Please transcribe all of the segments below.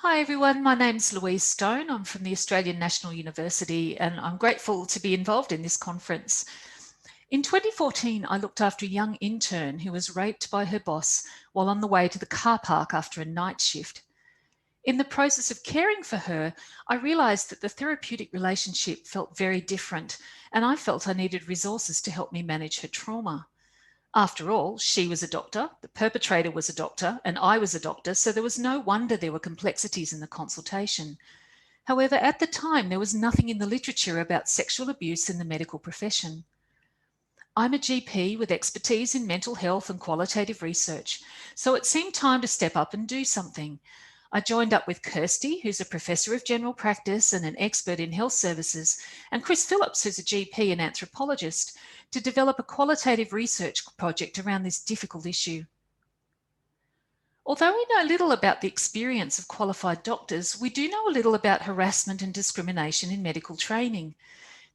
Hi everyone, my name's Louise Stone. I'm from the Australian National University and I'm grateful to be involved in this conference. In 2014, I looked after a young intern who was raped by her boss while on the way to the car park after a night shift. In the process of caring for her, I realised that the therapeutic relationship felt very different and I felt I needed resources to help me manage her trauma. After all, she was a doctor, the perpetrator was a doctor, and I was a doctor, so there was no wonder there were complexities in the consultation. However, at the time, there was nothing in the literature about sexual abuse in the medical profession. I'm a GP with expertise in mental health and qualitative research, so it seemed time to step up and do something. I joined up with Kirsty, who's a professor of general practice and an expert in health services, and Chris Phillips, who's a GP and anthropologist, to develop a qualitative research project around this difficult issue. Although we know little about the experience of qualified doctors, we do know a little about harassment and discrimination in medical training.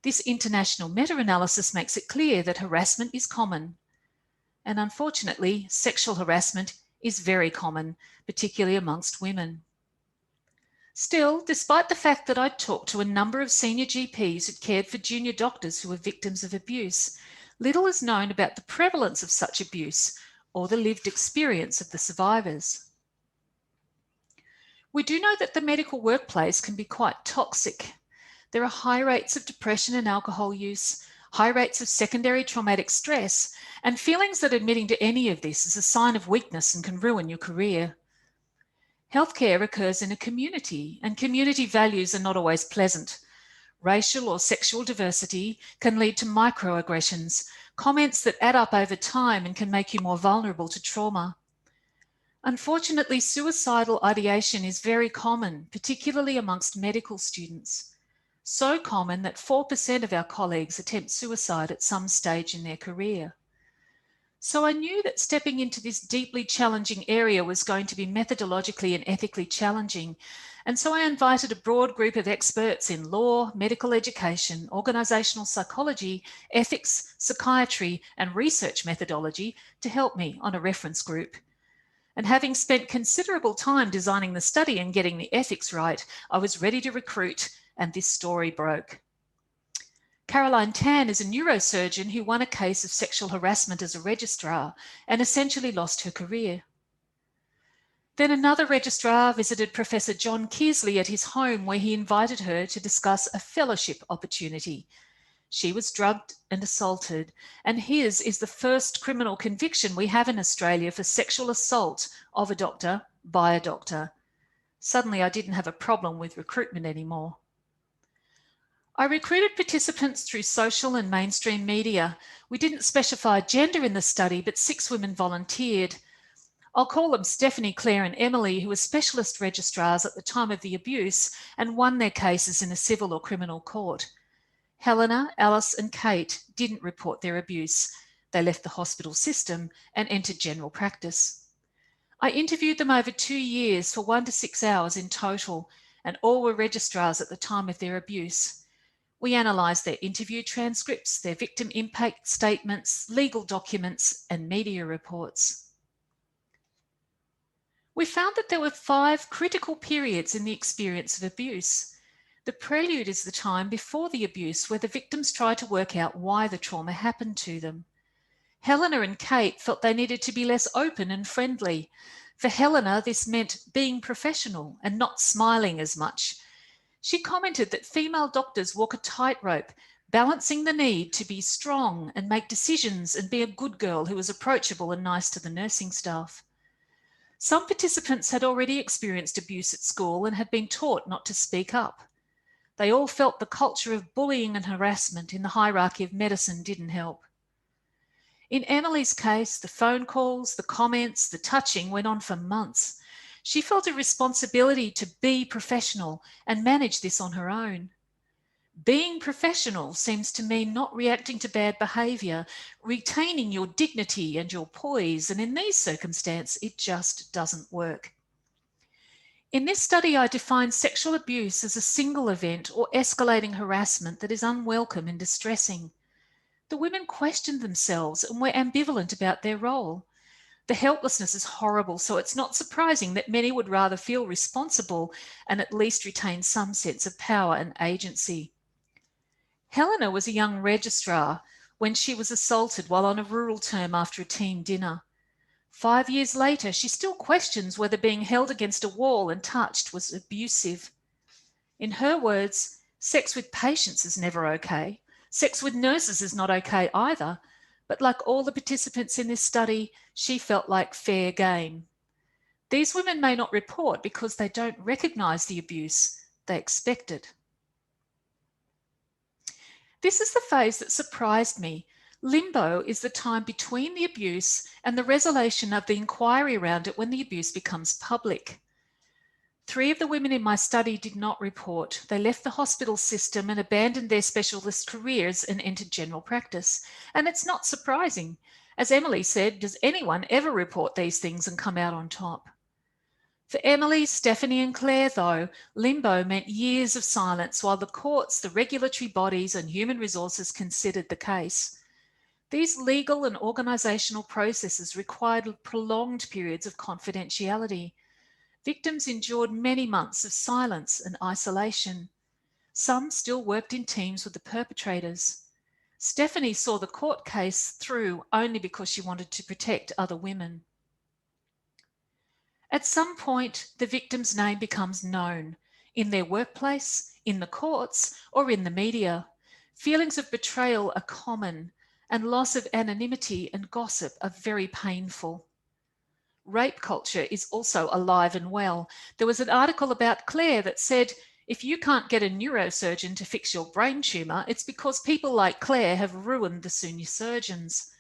This international meta-analysis makes it clear that harassment is common. And unfortunately, sexual harassment is very common, particularly amongst women. Still, despite the fact that I'd talked to a number of senior GPs who'd cared for junior doctors who were victims of abuse, little is known about the prevalence of such abuse or the lived experience of the survivors. We do know that the medical workplace can be quite toxic. There are high rates of depression and alcohol use, high rates of secondary traumatic stress, and feelings that admitting to any of this is a sign of weakness and can ruin your career. Healthcare occurs in a community, and community values are not always pleasant. Racial or sexual diversity can lead to microaggressions, comments that add up over time and can make you more vulnerable to trauma. Unfortunately, suicidal ideation is very common, particularly amongst medical students. So common that 4% of our colleagues attempt suicide at some stage in their career. So I knew that stepping into this deeply challenging area was going to be methodologically and ethically challenging. And so I invited a broad group of experts in law, medical education, organisational psychology, ethics, psychiatry, and research methodology to help me on a reference group. And having spent considerable time designing the study and getting the ethics right, I was ready to recruit, and this story broke. Caroline Tan is a neurosurgeon who won a case of sexual harassment as a registrar and essentially lost her career. Then another registrar visited Professor John Kearsley at his home where he invited her to discuss a fellowship opportunity. She was drugged and assaulted, and his is the first criminal conviction we have in Australia for sexual assault of a doctor by a doctor. Suddenly I didn't have a problem with recruitment anymore. I recruited participants through social and mainstream media. We didn't specify gender in the study, but 6 women volunteered. I'll call them Stephanie, Claire and Emily, who were specialist registrars at the time of the abuse and won their cases in a civil or criminal court. Helena, Alice and Kate didn't report their abuse. They left the hospital system and entered general practice. I interviewed them over 2 years for 1 to 6 hours in total, and all were registrars at the time of their abuse. We analysed their interview transcripts, their victim impact statements, legal documents, and media reports. We found that there were 5 critical periods in the experience of abuse. The prelude is the time before the abuse, where the victims try to work out why the trauma happened to them. Helena and Kate felt they needed to be less open and friendly. For Helena, this meant being professional and not smiling as much. She commented that female doctors walk a tightrope, balancing the need to be strong and make decisions and be a good girl who was approachable and nice to the nursing staff. Some participants had already experienced abuse at school and had been taught not to speak up. They all felt the culture of bullying and harassment in the hierarchy of medicine didn't help. In Emily's case, the phone calls, the comments, the touching went on for months. She felt a responsibility to be professional and manage this on her own. Being professional seems to mean not reacting to bad behaviour, retaining your dignity and your poise, and in these circumstances, it just doesn't work. In this study, I defined sexual abuse as a single event or escalating harassment that is unwelcome and distressing. The women questioned themselves and were ambivalent about their role. The helplessness is horrible, so it's not surprising that many would rather feel responsible and at least retain some sense of power and agency. Helena was a young registrar when she was assaulted while on a rural term after a team dinner. 5 years later, she still questions whether being held against a wall and touched was abusive. In her words, sex with patients is never okay. Sex with nurses is not okay either. But like all the participants in this study, she felt like fair game. These women may not report because they don't recognise the abuse, they expect it. This is the phase that surprised me. Limbo is the time between the abuse and the resolution of the inquiry around it when the abuse becomes public. 3 of the women in my study did not report. They left the hospital system and abandoned their specialist careers and entered general practice. And it's not surprising. As Emily said, does anyone ever report these things and come out on top? For Emily, Stephanie and Claire, though, limbo meant years of silence while the courts, the regulatory bodies and human resources considered the case. These legal and organisational processes required prolonged periods of confidentiality. Victims endured many months of silence and isolation. Some still worked in teams with the perpetrators. Stephanie saw the court case through only because she wanted to protect other women. At some point, the victim's name becomes known in their workplace, in the courts, or in the media. Feelings of betrayal are common, and loss of anonymity and gossip are very painful. Rape culture is also alive and well. There was an article about Claire that said, if you can't get a neurosurgeon to fix your brain tumour, it's because people like Claire have ruined the senior surgeons.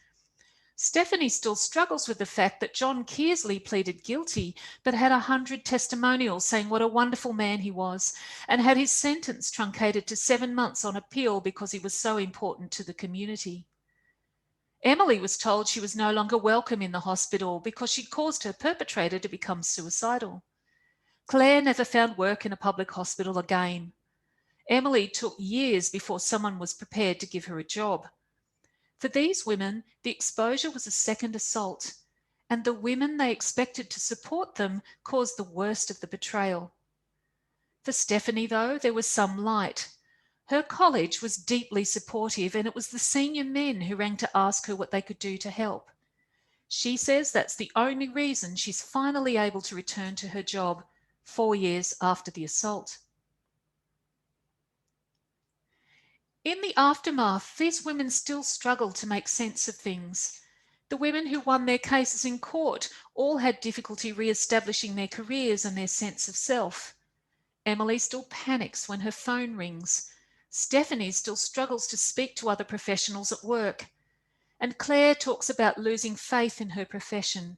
Stephanie still struggles with the fact that John Kearsley pleaded guilty, but had 100 testimonials saying what a wonderful man he was, and had his sentence truncated to 7 months on appeal because he was so important to the community. Emily was told she was no longer welcome in the hospital because she'd caused her perpetrator to become suicidal. Claire never found work in a public hospital again. Emily took years before someone was prepared to give her a job. For these women, the exposure was a second assault, and the women they expected to support them caused the worst of the betrayal. For Stephanie, though, there was some light. Her college was deeply supportive, and it was the senior men who rang to ask her what they could do to help. She says that's the only reason she's finally able to return to her job 4 years after the assault. In the aftermath, these women still struggled to make sense of things. The women who won their cases in court all had difficulty re-establishing their careers and their sense of self. Emily still panics when her phone rings. Stephanie still struggles to speak to other professionals at work. And Claire talks about losing faith in her profession.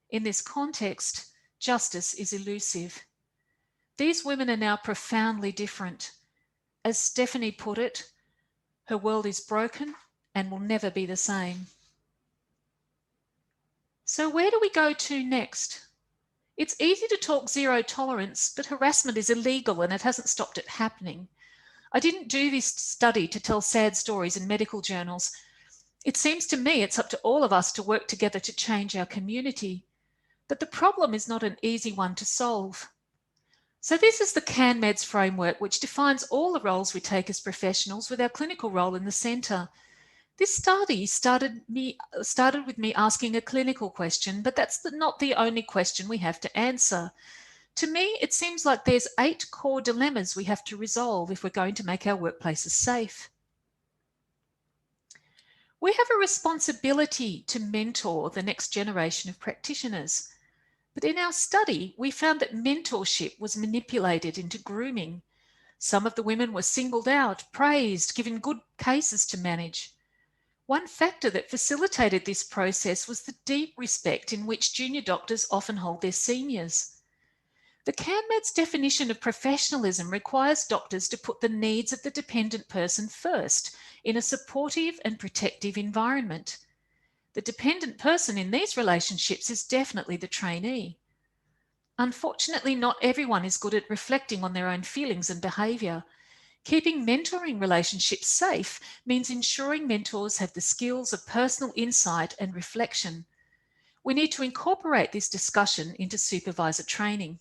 In this context, justice is elusive. These women are now profoundly different. As Stephanie put it, her world is broken and will never be the same. So where do we go to next? It's easy to talk zero tolerance, but harassment is illegal and it hasn't stopped it happening. I didn't do this study to tell sad stories in medical journals. It seems to me it's up to all of us to work together to change our community. But the problem is not an easy one to solve. So this is the CanMeds framework, which defines all the roles we take as professionals with our clinical role in the centre. This study started with me asking a clinical question, but that's not the only question we have to answer. To me, it seems like there's 8 core dilemmas we have to resolve if we're going to make our workplaces safe. We have a responsibility to mentor the next generation of practitioners. But in our study, we found that mentorship was manipulated into grooming. Some of the women were singled out, praised, given good cases to manage. One factor that facilitated this process was the deep respect in which junior doctors often hold their seniors. The CanMeds definition of professionalism requires doctors to put the needs of the dependent person first in a supportive and protective environment. The dependent person in these relationships is definitely the trainee. Unfortunately, not everyone is good at reflecting on their own feelings and behaviour. Keeping mentoring relationships safe means ensuring mentors have the skills of personal insight and reflection. We need to incorporate this discussion into supervisor training.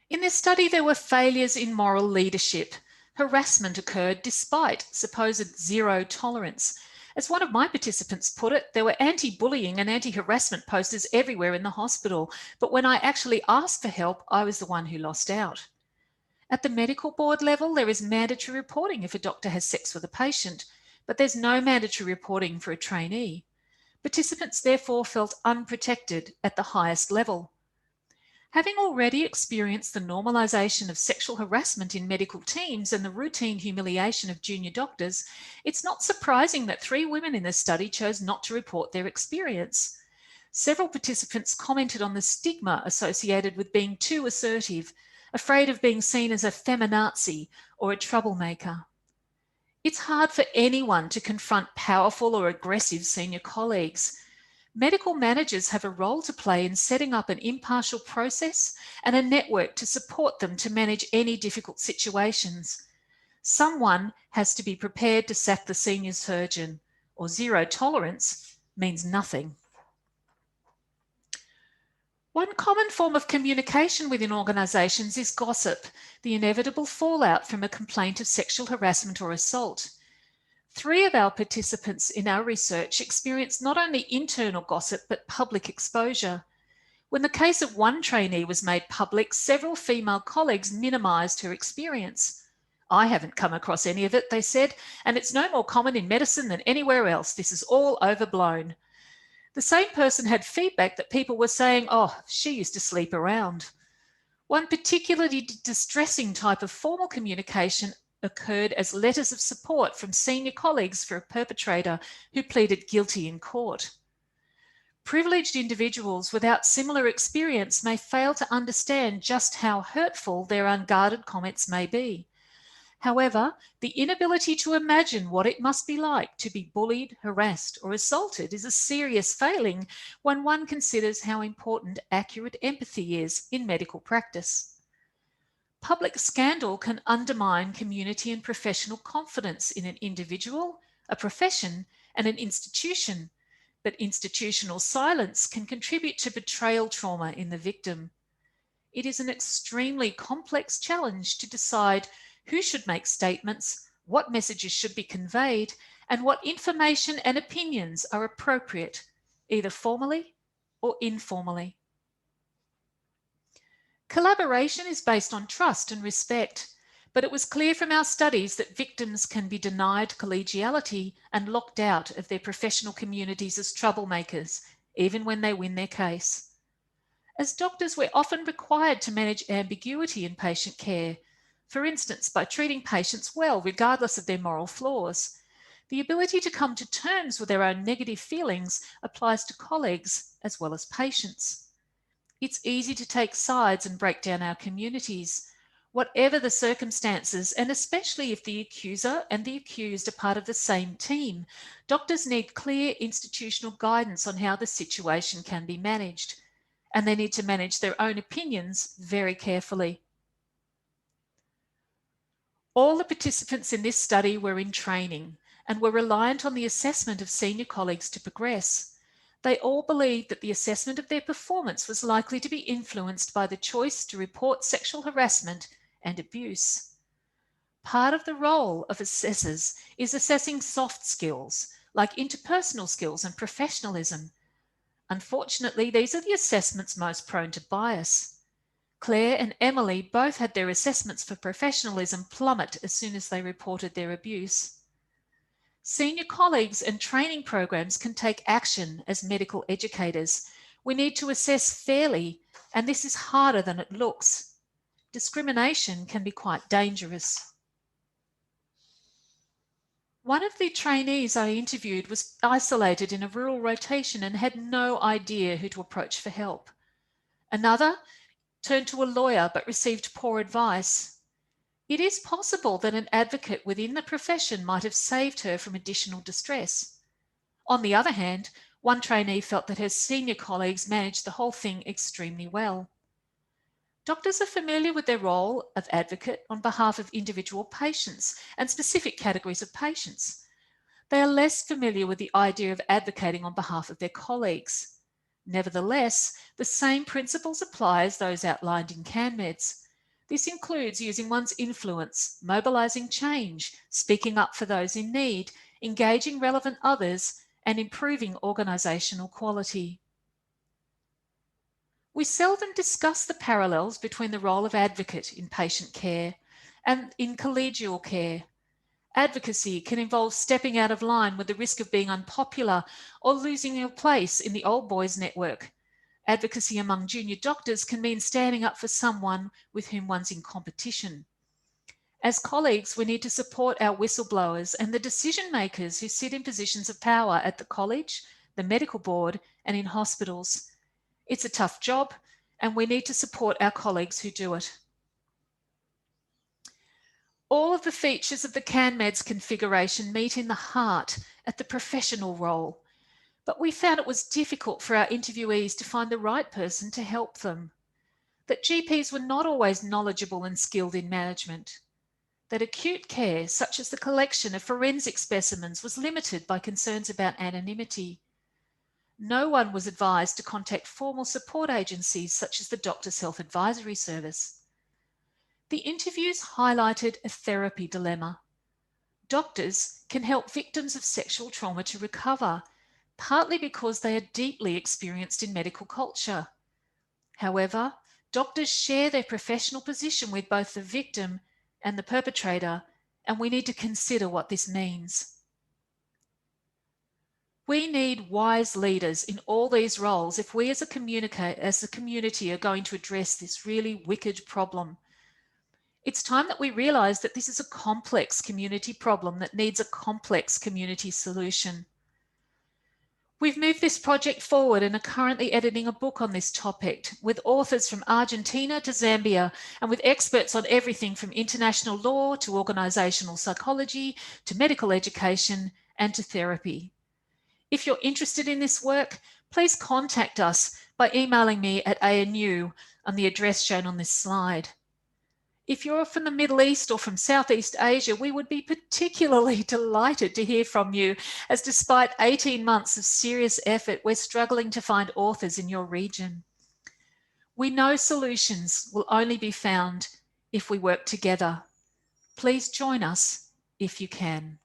In this study, there were failures in moral leadership. Harassment occurred despite supposed zero tolerance. As one of my participants put it, there were anti-bullying and anti-harassment posters everywhere in the hospital, but when I actually asked for help, I was the one who lost out. At the medical board level, there is mandatory reporting if a doctor has sex with a patient, but there's no mandatory reporting for a trainee. Participants therefore felt unprotected at the highest level. Having already experienced the normalisation of sexual harassment in medical teams and the routine humiliation of junior doctors, it's not surprising that 3 women in this study chose not to report their experience. Several participants commented on the stigma associated with being too assertive, afraid of being seen as a feminazi or a troublemaker. It's hard for anyone to confront powerful or aggressive senior colleagues. Medical managers have a role to play in setting up an impartial process and a network to support them to manage any difficult situations. Someone has to be prepared to sack the senior surgeon, or zero tolerance means nothing. One common form of communication within organisations is gossip, the inevitable fallout from a complaint of sexual harassment or assault. 3 of our participants in our research experienced not only internal gossip, but public exposure. When the case of one trainee was made public, several female colleagues minimised her experience. I haven't come across any of it, they said, and it's no more common in medicine than anywhere else. This is all overblown. The same person had feedback that people were saying, oh, she used to sleep around. One particularly distressing type of formal communication occurred as letters of support from senior colleagues for a perpetrator who pleaded guilty in court. Privileged individuals without similar experience may fail to understand just how hurtful their unguarded comments may be. However, the inability to imagine what it must be like to be bullied, harassed, or assaulted is a serious failing when one considers how important accurate empathy is in medical practice. Public scandal can undermine community and professional confidence in an individual, a profession, and an institution, but institutional silence can contribute to betrayal trauma in the victim. It is an extremely complex challenge to decide who should make statements, what messages should be conveyed, and what information and opinions are appropriate, either formally or informally. Collaboration is based on trust and respect, but it was clear from our studies that victims can be denied collegiality and locked out of their professional communities as troublemakers, even when they win their case. As doctors, we're often required to manage ambiguity in patient care, for instance, by treating patients well, regardless of their moral flaws. The ability to come to terms with their own negative feelings applies to colleagues as well as patients. It's easy to take sides and break down our communities. Whatever the circumstances, and especially if the accuser and the accused are part of the same team, doctors need clear institutional guidance on how the situation can be managed, and they need to manage their own opinions very carefully. All the participants in this study were in training and were reliant on the assessment of senior colleagues to progress. They all believed that the assessment of their performance was likely to be influenced by the choice to report sexual harassment and abuse. Part of the role of assessors is assessing soft skills, like interpersonal skills and professionalism. Unfortunately, these are the assessments most prone to bias. Claire and Emily both had their assessments for professionalism plummet as soon as they reported their abuse. Senior colleagues and training programs can take action as medical educators. We need to assess fairly, and this is harder than it looks. Discrimination can be quite dangerous. One of the trainees I interviewed was isolated in a rural rotation and had no idea who to approach for help. Another turned to a lawyer but received poor advice. It is possible that an advocate within the profession might have saved her from additional distress. On the other hand, one trainee felt that her senior colleagues managed the whole thing extremely well. Doctors are familiar with their role of advocate on behalf of individual patients and specific categories of patients. They are less familiar with the idea of advocating on behalf of their colleagues. Nevertheless, the same principles apply as those outlined in CanMeds. This includes using one's influence, mobilising change, speaking up for those in need, engaging relevant others, and improving organisational quality. We seldom discuss the parallels between the role of advocate in patient care and in collegial care. Advocacy can involve stepping out of line with the risk of being unpopular or losing your place in the old boys network. Advocacy among junior doctors can mean standing up for someone with whom one's in competition. As colleagues, we need to support our whistleblowers and the decision makers who sit in positions of power at the college, the medical board, and in hospitals. It's a tough job, and we need to support our colleagues who do it. All of the features of the CanMeds configuration meet in the heart at the professional role, but we found it was difficult for our interviewees to find the right person to help them, that GPs were not always knowledgeable and skilled in management, that acute care, such as the collection of forensic specimens, was limited by concerns about anonymity. No one was advised to contact formal support agencies such as the Doctors' Health Advisory Service. The interviews highlighted a therapy dilemma. Doctors can help victims of sexual trauma to recover, partly because they are deeply experienced in medical culture. However, doctors share their professional position with both the victim and the perpetrator, and we need to consider what this means. We need wise leaders in all these roles if we as a community are going to address this really wicked problem. It's time that we realise that this is a complex community problem that needs a complex community solution. We've moved this project forward and are currently editing a book on this topic with authors from Argentina to Zambia and with experts on everything from international law to organisational psychology to medical education and to therapy. If you're interested in this work, please contact us by emailing me at ANU on the address shown on this slide. If you're from the Middle East or from Southeast Asia, we would be particularly delighted to hear from you, as despite 18 months of serious effort, we're struggling to find authors in your region. We know solutions will only be found if we work together. Please join us if you can.